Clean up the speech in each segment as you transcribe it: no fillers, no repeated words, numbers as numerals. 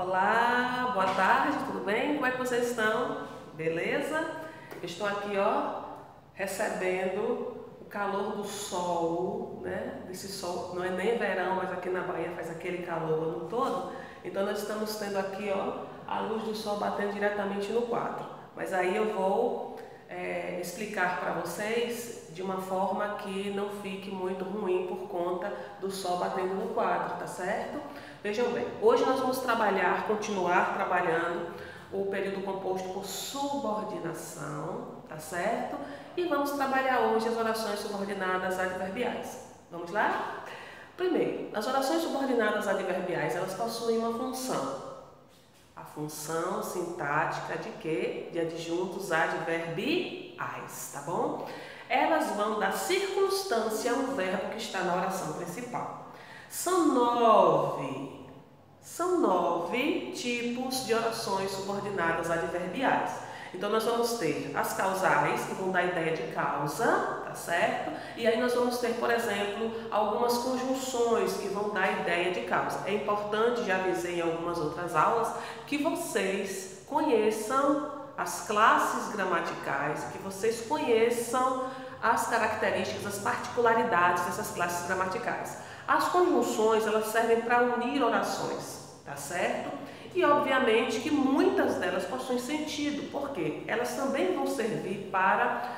Olá, boa tarde, tudo bem? Como é que vocês estão? Beleza? Estou aqui, recebendo o calor do sol, né? Desse sol, não é nem verão, mas aqui na Bahia faz aquele calor o ano todo. Então nós estamos tendo aqui, a luz do sol batendo diretamente no quadro. Mas aí eu vou explicar para vocês de uma forma que não fique muito ruim por conta do sol batendo no quadro, tá certo? Vejam bem, hoje nós vamos continuar trabalhando o período composto por subordinação, tá certo? E vamos trabalhar hoje as orações subordinadas adverbiais. Vamos lá? Primeiro, as orações subordinadas adverbiais, elas possuem uma função. A função sintática de quê? De adjuntos adverbiais, tá bom? Elas vão dar circunstância ao verbo que está na oração principal. São nove tipos de orações subordinadas adverbiais. Então nós vamos ter as causais, que vão dar a ideia de causa, tá certo? E aí nós vamos ter, por exemplo, algumas conjunções que vão dar a ideia de causa. É importante, já avisei em algumas outras aulas, que vocês conheçam as classes gramaticais, que vocês conheçam as características, as particularidades dessas classes gramaticais. As conjunções, elas servem para unir orações, tá certo? E obviamente que muitas delas possuem sentido, porque elas também vão servir para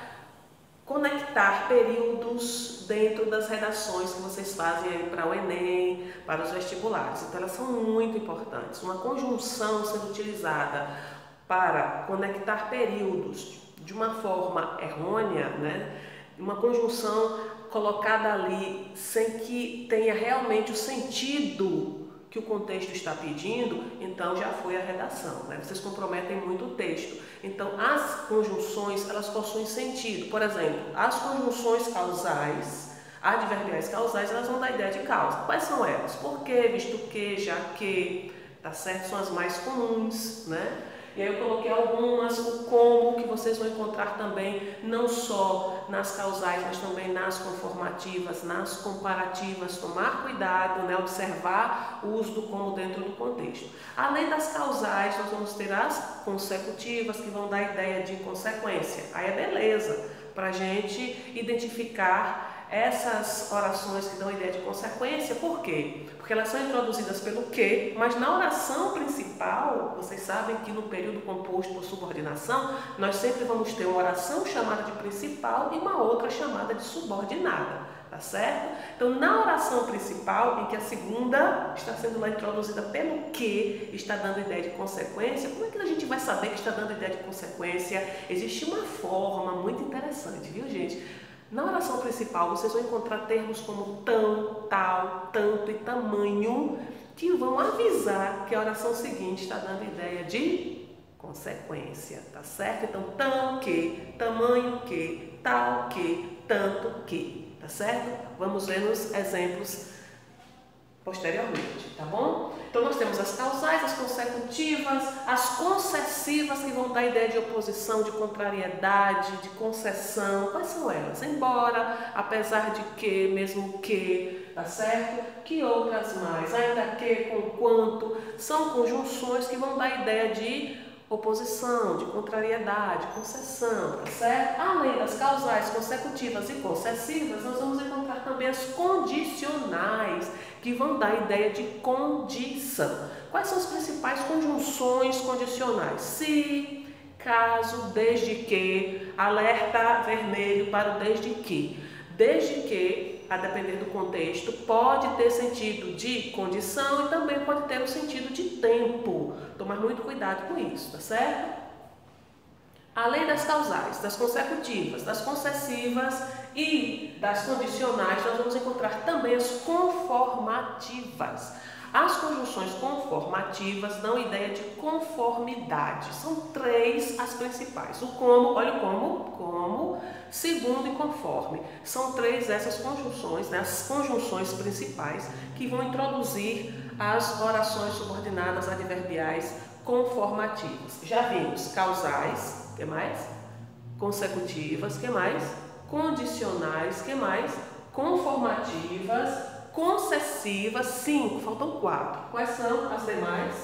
conectar períodos dentro das redações que vocês fazem aí para o Enem, para os vestibulares. Então elas são muito importantes. Uma conjunção sendo utilizada para conectar períodos de uma forma errônea, né? Uma conjunção colocada ali sem que tenha realmente o sentido que o contexto está pedindo, então já foi a redação, né? Vocês comprometem muito o texto. Então as conjunções, elas possuem sentido. Por exemplo, as conjunções causais, adverbiais causais, elas vão dar ideia de causa. Quais são elas? Por que, visto que, já que, tá certo? São as mais comuns, né? E aí eu coloquei algumas, o como, que vocês vão encontrar também, não só nas causais, mas também nas conformativas, nas comparativas. Tomar cuidado, né? Observar o uso do como dentro do contexto. Além das causais, nós vamos ter as consecutivas, que vão dar a ideia de consequência. Aí é beleza, para a gente identificar essas orações que dão a ideia de consequência. Por quê? Porque elas são introduzidas pelo que, mas na oração principal, vocês sabem que no período composto por subordinação, nós sempre vamos ter uma oração chamada de principal e uma outra chamada de subordinada, tá certo? Então, na oração principal, em que a segunda está sendo lá introduzida pelo que, está dando ideia de consequência, como é que a gente vai saber que está dando ideia de consequência? Existe uma forma muito interessante, viu, gente? Na oração principal, vocês vão encontrar termos como tão, tal, tanto e tamanho, que vão avisar que a oração seguinte está dando ideia de consequência, tá certo? Então, tão que, tamanho que, tal que, tanto que, tá certo? Vamos ver nos exemplos posteriormente, tá bom? Então nós temos as causais, as consecutivas, as concessivas, que vão dar ideia de oposição, de contrariedade, de concessão. Quais são elas? Embora, apesar de que, mesmo que, tá certo? Que outras mais? Ainda que, com quanto, são conjunções que vão dar ideia de oposição, de contrariedade, concessão, tá certo? Além das causais, consecutivas e concessivas, nós vamos encontrar também as condicionais, que vão dar a ideia de condição. Quais são as principais conjunções condicionais? Se, caso, desde que, alerta vermelho para o desde que. Desde que, a depender do contexto, pode ter sentido de condição e também pode ter o sentido de tempo. Tomar muito cuidado com isso, tá certo? Além das causais, das consecutivas, das concessivas e das condicionais, nós vamos encontrar também as conformativas. As conjunções conformativas dão ideia de conformidade. São três as principais. O como, olha o como, segundo e conforme. São três essas conjunções, né, as conjunções principais que vão introduzir as orações subordinadas adverbiais conformativas. Já vimos causais, que mais? Consecutivas, que mais? Condicionais, que mais? Conformativas, concessivas, 5, faltam 4. Quais são as demais?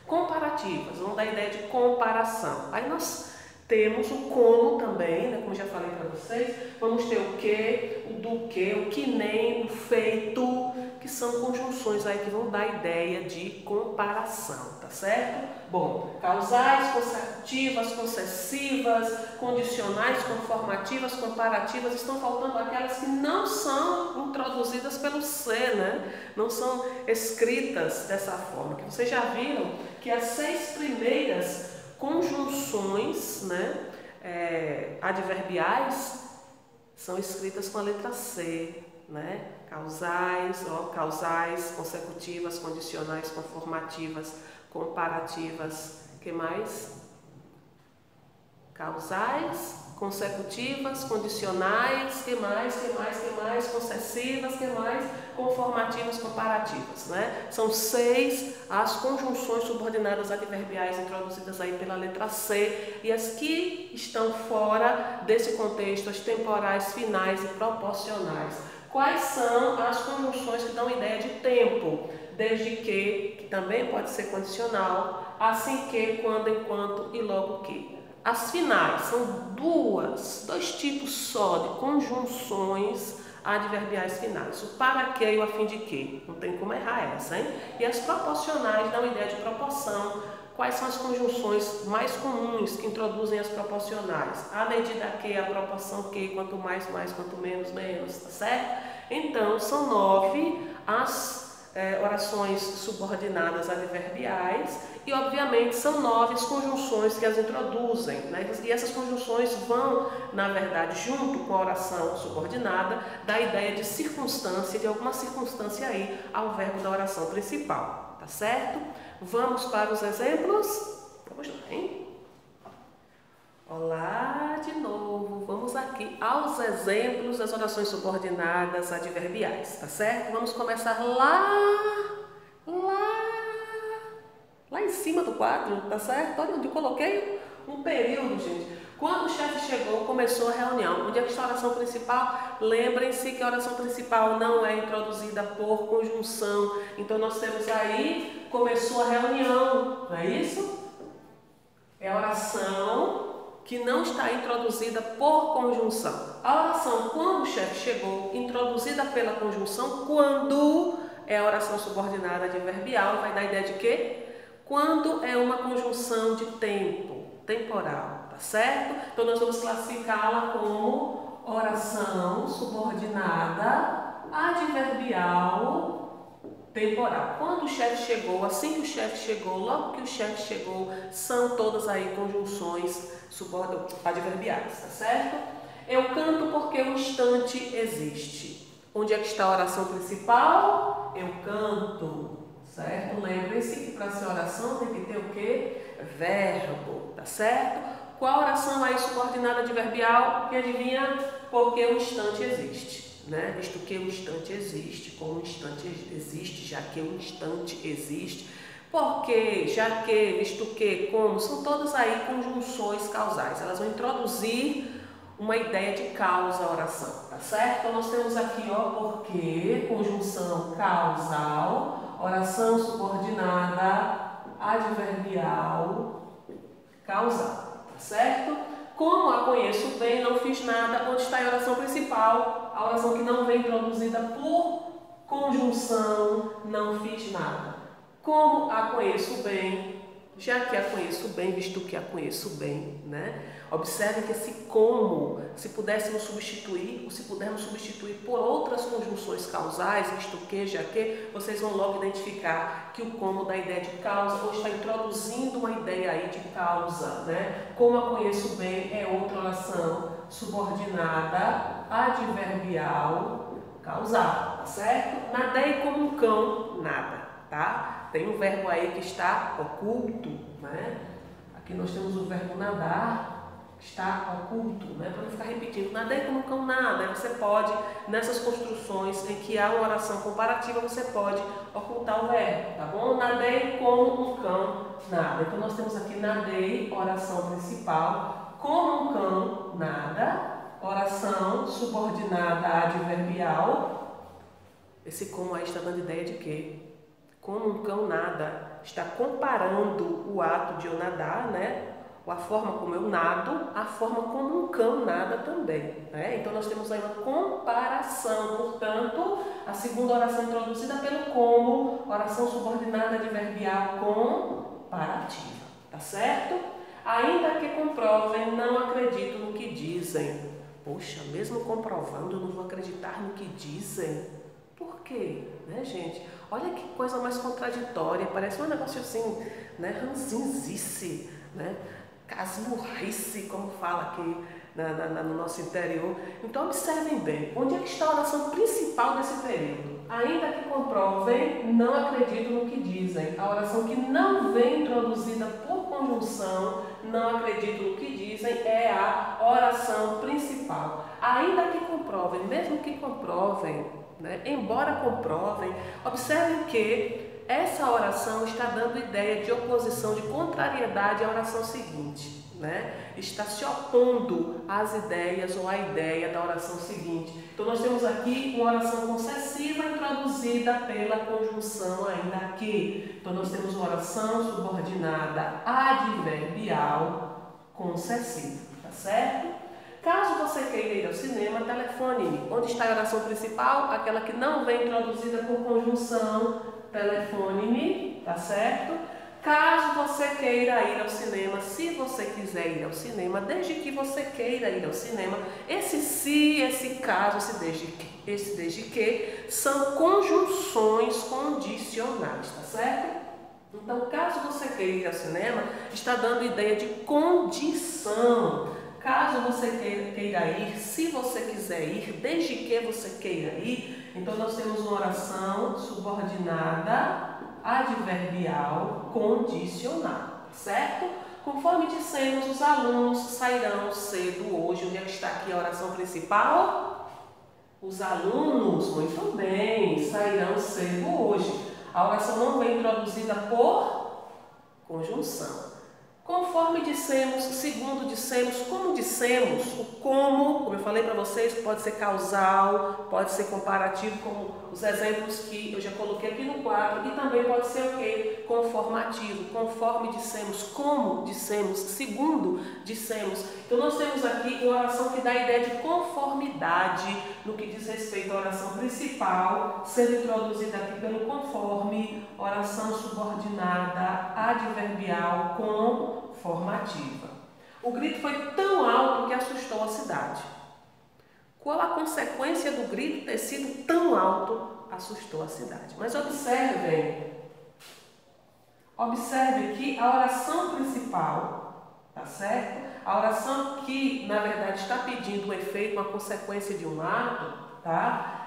Comparativas, vão dar a ideia de comparação. Aí nós temos o como também, né, como já falei para vocês, vamos ter o que, o do que nem, o feito, que são conjunções aí que vão dar a ideia de comparação, tá certo? Bom, causais, consecutivas, concessivas, condicionais, conformativas, comparativas, estão faltando aquelas que não são introduzidas pelo ser, né? Não são escritas dessa forma, que vocês já viram que as 6 primeiras conjunções, né, adverbiais são escritas com a letra C, né? Causais, consecutivas, condicionais, conformativas, comparativas. Que mais? Causais, consecutivas, condicionais, que mais, concessivas, que mais, conformativas, comparativas, né? São 6 as conjunções subordinadas adverbiais introduzidas aí pela letra C, e as que estão fora desse contexto, as temporais, finais e proporcionais. Quais são as conjunções que dão ideia de tempo? Desde que também pode ser condicional, assim que, quando, enquanto e logo que. As finais são dois tipos só de conjunções adverbiais finais. O para que e o a fim de que. Não tem como errar essa, hein? E as proporcionais dão ideia de proporção. Quais são as conjunções mais comuns que introduzem as proporcionais? A medida que, a proporção que, quanto mais, quanto menos, menos, tá certo? Então, são 9 as orações subordinadas adverbiais e, obviamente, são 9 as conjunções que as introduzem, né? E essas conjunções vão, na verdade, junto com a oração subordinada, dar a ideia de circunstância, de alguma circunstância aí ao verbo da oração principal, tá certo? Vamos para os exemplos? Vamos lá, hein? Olá de novo, vamos aqui aos exemplos das orações subordinadas adverbiais, tá certo? Vamos começar lá em cima do quadro, tá certo? Olha onde eu coloquei um período, gente. Quando o chefe chegou, começou a reunião. Onde é que está a oração principal? Lembrem-se que a oração principal não é introduzida por conjunção. Então nós temos aí, começou a reunião, não é isso? É a oração que não está introduzida por conjunção. A oração quando o chefe chegou, introduzida pela conjunção, quando é a oração subordinada adverbial, vai dar a ideia de quê? Quando é uma conjunção de tempo, temporal, tá certo? Então nós vamos classificá-la como oração subordinada adverbial temporal. Quando o chefe chegou, assim que o chefe chegou, logo que o chefe chegou, são todas aí conjunções adverbiais, tá certo? Eu canto porque o instante existe. Onde é que está a oração principal? Eu canto, certo? Lembrem-se que para ser oração tem que ter o quê? Verbo, tá certo? Qual oração aí subordinada adverbial? Que adivinha? Porque o instante existe. Né? Visto que o instante existe, como o instante existe, já que o instante existe, porque, já que, visto que, como, são todas aí conjunções causais, elas vão introduzir uma ideia de causa à oração, tá certo? Então nós temos aqui, ó, porque, conjunção causal, oração subordinada adverbial causal, tá certo? Como a conheço bem, não fiz nada, onde está a oração principal? A oração que não vem introduzida por conjunção, não fiz nada. Como a conheço bem, já que a conheço bem, visto que a conheço bem, né? Observe que esse como, se pudéssemos substituir, ou se pudermos substituir por outras conjunções causais, visto que, já que, vocês vão logo identificar que o como dá ideia de causa, ou está introduzindo uma ideia aí de causa, né? Como a conheço bem é outra oração subordinada adverbial causal, tá certo? Nadei como um cão, nada, tá? Tem um verbo aí que está oculto, né? Aqui nós temos o verbo nadar, que está oculto, né? Para não ficar repetindo, nadei como um cão, nada. Aí você pode, nessas construções em que há uma oração comparativa, você pode ocultar o verbo, tá bom? Nadei como um cão, nada. Então nós temos aqui nadei, oração principal, como um cão, nada, oração subordinada adverbial. Esse como aí está dando ideia de quê? Como um cão nada. está comparando o ato de eu nadar, né? A forma como eu nado, a forma como um cão nada também, né? Então nós temos aí uma comparação, portanto, a segunda oração introduzida pelo como, oração subordinada adverbial comparativa, tá certo? Ainda que comprovem, não acredito no que dizem. Poxa, mesmo comprovando, eu não vou acreditar no que dizem. Por quê? Né, gente? Olha que coisa mais contraditória, parece um negócio assim, né? Ranzinzice, né? Casmurrice, como fala aqui no nosso interior. Então observem bem, onde é que está a oração principal desse período? Ainda que comprovem, não acredito no que dizem. A oração que não vem introduzida por conjunção, não acredito no que dizem, é a oração principal. Ainda que comprovem, mesmo que comprovem, né? Embora comprovem, observem que essa oração está dando ideia de oposição, de contrariedade à oração seguinte, né? Está se opondo às ideias ou à ideia da oração seguinte. Então nós temos aqui uma oração concessiva introduzida pela conjunção ainda que. Então nós temos uma oração subordinada adverbial concessiva, tá certo? Caso você queira ir ao cinema, telefone-me. Onde está a oração principal? Aquela que não vem introduzida por conjunção. Telefone-me, tá certo? Caso você queira ir ao cinema, se você quiser ir ao cinema, desde que você queira ir ao cinema, esse se, esse caso, esse desde que, são conjunções condicionais, tá certo? Então, caso você queira ir ao cinema, está dando ideia de condição. Caso você queira ir, se você quiser ir, desde que você queira ir, então nós temos uma oração subordinada adverbial condicional, certo? Conforme dissemos, os alunos sairão cedo hoje. Onde é que está aqui a oração principal? Os alunos, muito bem, sairão cedo hoje. A oração não vem introduzida por conjunção. Conforme dissemos, segundo dissemos, como dissemos, o como eu falei para vocês, pode ser causal, pode ser comparativo, como os exemplos que eu já coloquei aqui no quadro, e também pode ser o quê? Conformativo, conforme dissemos, como dissemos, segundo dissemos. Então nós temos aqui uma oração que dá a ideia de conformidade no que diz respeito à oração principal, sendo introduzida aqui pelo conforme, oração subordinada adverbial conformativa. O grito foi tão alto que assustou a cidade. Qual a consequência do grito ter sido tão alto? Assustou a cidade. Mas observe que a oração principal, tá certo? A oração que, na verdade, está pedindo o efeito, uma consequência de um ato, tá?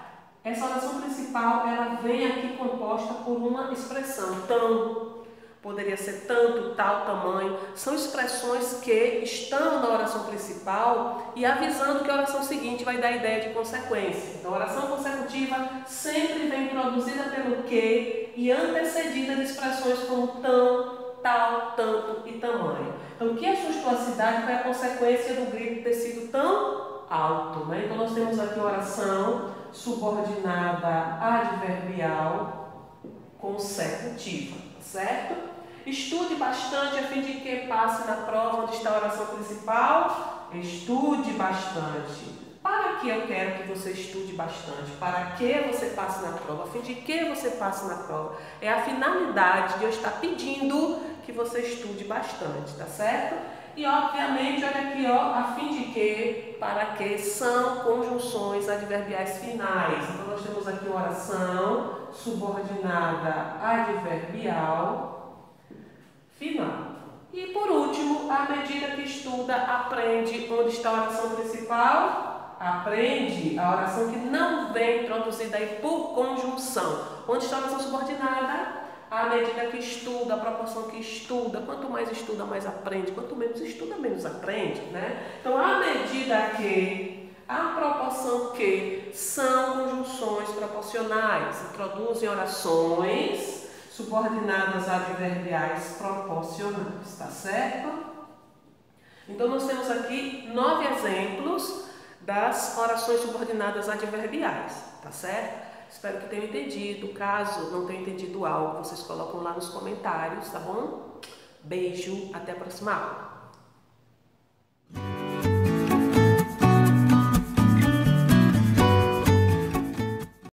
Essa oração principal, ela vem aqui composta por uma expressão, tão. Poderia ser tanto, tal, tamanho. São expressões que estão na oração principal e avisando que a oração seguinte vai dar a ideia de consequência. Então, a oração consecutiva sempre vem introduzida pelo que e antecedida de expressões como tão, tal, tanto e tamanho. Então, o que assustou a cidade foi a consequência do grito ter sido tão alto, né? Então, nós temos aqui a oração subordinada adverbial consecutiva, certo? Estude bastante a fim de que passe na prova. Onde está a oração principal? Estude bastante. Para que eu quero que você estude bastante? Para que você passe na prova? A fim de que você passe na prova? É a finalidade de eu estar pedindo que você estude bastante, tá certo? E obviamente, olha aqui, ó, a fim de que, para que, são conjunções adverbiais finais. Então nós temos aqui uma oração subordinada adverbial final. E por último, à medida que estuda, aprende. Onde está a oração principal? Aprende. A oração que não vem introduzida aí por conjunção. Onde está a oração subordinada? À medida que estuda, a proporção que estuda. Quanto mais estuda, mais aprende. Quanto menos estuda, menos aprende, né? Então, à medida que, a proporção que, são conjunções proporcionais. Introduzem orações subordinadas adverbiais proporcionais, tá certo? Então, nós temos aqui 9 exemplos das orações subordinadas adverbiais, tá certo? Espero que tenham entendido. Caso não tenham entendido algo, vocês colocam lá nos comentários, tá bom? Beijo, até a próxima aula.